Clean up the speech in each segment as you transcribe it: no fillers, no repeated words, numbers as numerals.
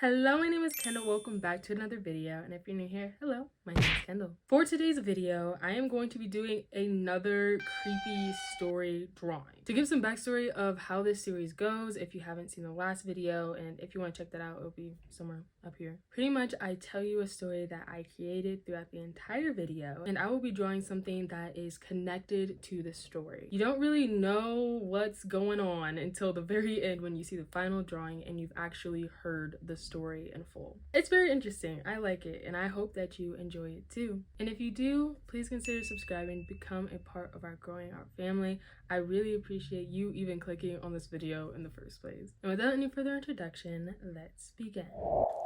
Hello, my name is Kendall. Welcome back to another video. And if you're new here, hello, my name is Kendall. For today's video, I am going to be doing another creepy story drawing. To give some backstory of how this series goes, if you haven't seen the last video, and if you want to check that out, it'll be somewhere up here. Pretty much, I tell you a story that I created throughout the entire video, and I will be drawing something that is connected to the story. You don't really know what's going on until the very end when you see the final drawing and you've actually heard the story in full. It's very interesting. I like it, and I hope that you enjoy it too. And if you do, please consider subscribing, become a part of our growing our family. I really appreciate you even clicking on this video in the first place. And without any further introduction, let's begin.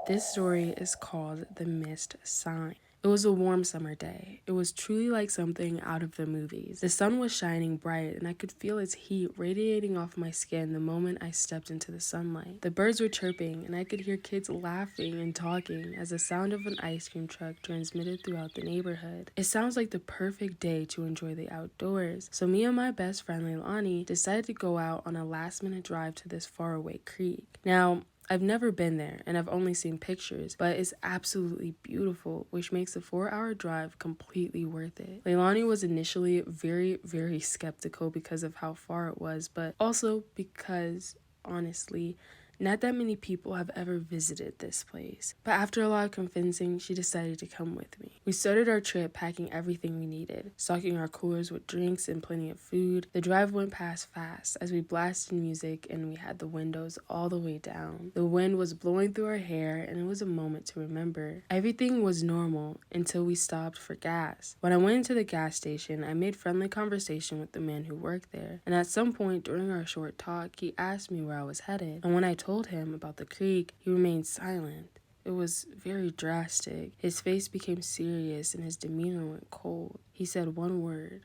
This story is called The Missed Sign. It was a warm summer day. It was truly like something out of the movies. The sun was shining bright, and I could feel its heat radiating off my skin the moment I stepped into the sunlight. The birds were chirping, and I could hear kids laughing and talking as the sound of an ice cream truck transmitted throughout the neighborhood. It sounds like the perfect day to enjoy the outdoors, so me and my best friend Leilani decided to go out on a last-minute drive to this faraway creek. Now, I've never been there, and I've only seen pictures, but it's absolutely beautiful, which makes the 4-hour drive completely worth it. Leilani was initially very skeptical because of how far it was, but also because, honestly, not that many people have ever visited this place. But after a lot of convincing, she decided to come with me. We started our trip packing everything we needed, stocking our coolers with drinks and plenty of food. The drive went past fast as we blasted music and we had the windows all the way down. The wind was blowing through our hair and it was a moment to remember. Everything was normal until we stopped for gas. When I went into the gas station, I made friendly conversation with the man who worked there. And at some point during our short talk, he asked me where I was headed. And when I told him about the creek, he remained silent. It was very drastic. His face became serious and his demeanor went cold. He said one word: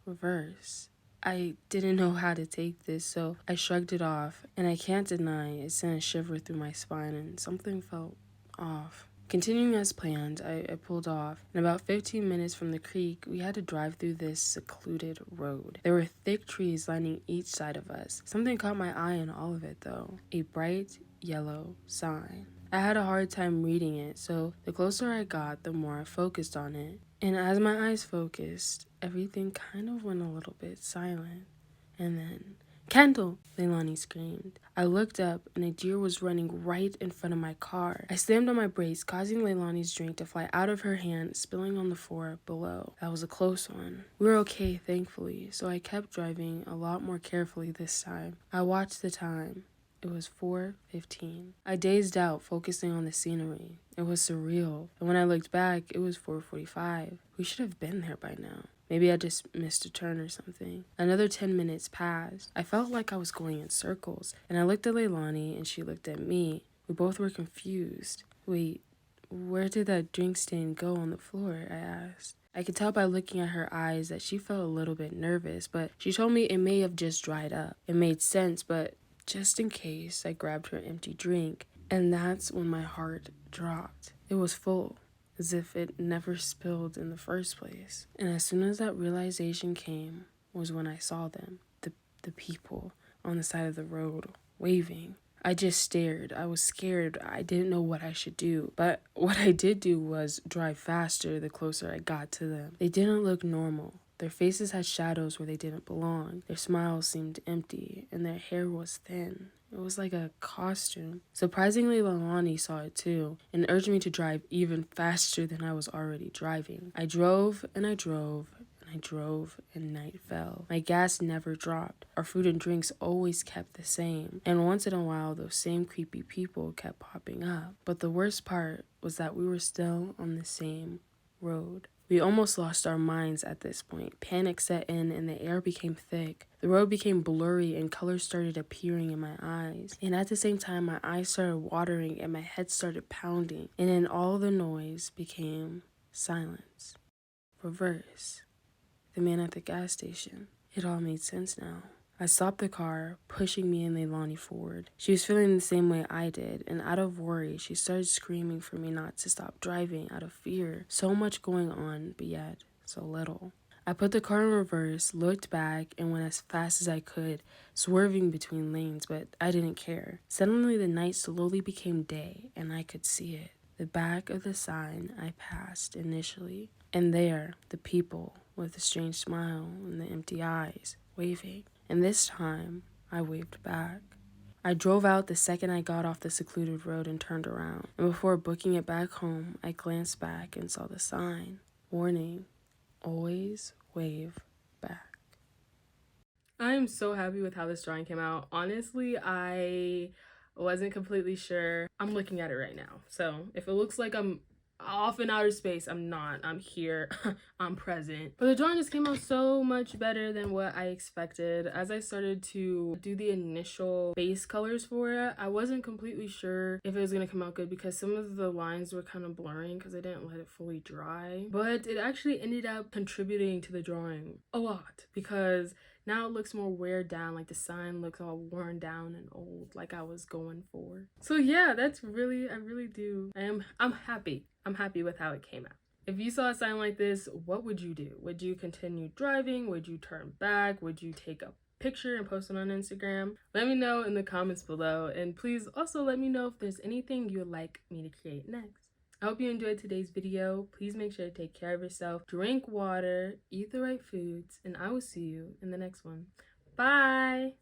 reverse. I didn't know how to take this, so I shrugged it off, and I can't deny it sent a shiver through my spine and something felt off. Continuing as planned, I pulled off. In about 15 minutes from the creek, we had to drive through this secluded road. There were thick trees lining each side of us. Something caught my eye in all of it, though. A bright yellow sign. I had a hard time reading it, so the closer I got, the more I focused on it. And as my eyes focused, everything kind of went a little bit silent. And then, "Kendall!" Leilani screamed. I looked up, and a deer was running right in front of my car. I slammed on my brakes, causing Leilani's drink to fly out of her hand, spilling on the floor below. That was a close one. We were okay, thankfully, so I kept driving a lot more carefully this time. I watched the time. It was 4:15. I dazed out, focusing on the scenery. It was surreal, and when I looked back, it was 4:45. We should have been there by now. Maybe I just missed a turn or something. Another 10 minutes passed. I felt like I was going in circles, and I looked at Leilani, and she looked at me. We both were confused. "Wait, where did that drink stain go on the floor?" I asked. I could tell by looking at her eyes that she felt a little bit nervous, but she told me it may have just dried up. It made sense, but just in case, I grabbed her empty drink, and that's when my heart dropped. It was full, as if it never spilled in the first place. And as soon as that realization came was when I saw them, the people on the side of the road, waving. I just stared. I was scared. I didn't know what I should do. But what I did do was drive faster the closer I got to them. They didn't look normal. Their faces had shadows where they didn't belong. Their smiles seemed empty, and their hair was thin. It was like a costume. Surprisingly, Leilani saw it too, and urged me to drive even faster than I was already driving. I drove, and I drove, and I drove, and night fell. My gas never dropped. Our food and drinks always kept the same, and once in a while, those same creepy people kept popping up. But the worst part was that we were still on the same road. We almost lost our minds at this point. Panic set in and the air became thick. The road became blurry and colors started appearing in my eyes. And at the same time, my eyes started watering and my head started pounding. And then all the noise became silence. Reverse. The man at the gas station. It all made sense now. I stopped the car, pushing me and Leilani forward. She was feeling the same way I did, and out of worry, she started screaming for me not to stop driving out of fear. So much going on, but yet so little. I put the car in reverse, looked back, and went as fast as I could, swerving between lanes, but I didn't care. Suddenly the night slowly became day, and I could see it. The back of the sign I passed initially, and there, the people with the strange smile and the empty eyes, waving. And this time, I waved back. I drove out the second I got off the secluded road and turned around. And before booking it back home, I glanced back and saw the sign. Warning, always wave back. I am so happy with how this drawing came out. Honestly, I wasn't completely sure. I'm looking at it right now. So if it looks like I'm off in outer space, I'm not. I'm here. I'm present. But the drawing just came out so much better than what I expected. As I started to do the initial base colors for it, I wasn't completely sure if it was going to come out good because some of the lines were kind of blurring because I didn't let it fully dry. But it actually ended up contributing to the drawing a lot because now it looks more wear down, like the sign looks all worn down and old, like I was going for. So yeah, that's really, I really do. I'm happy. I'm happy with how it came out. If you saw a sign like this, what would you do? Would you continue driving? Would you turn back? Would you take a picture and post it on Instagram? Let me know in the comments below. And please also let me know if there's anything you would like me to create next. I hope you enjoyed today's video. Please make sure to take care of yourself, drink water, eat the right foods, and I will see you in the next one. Bye!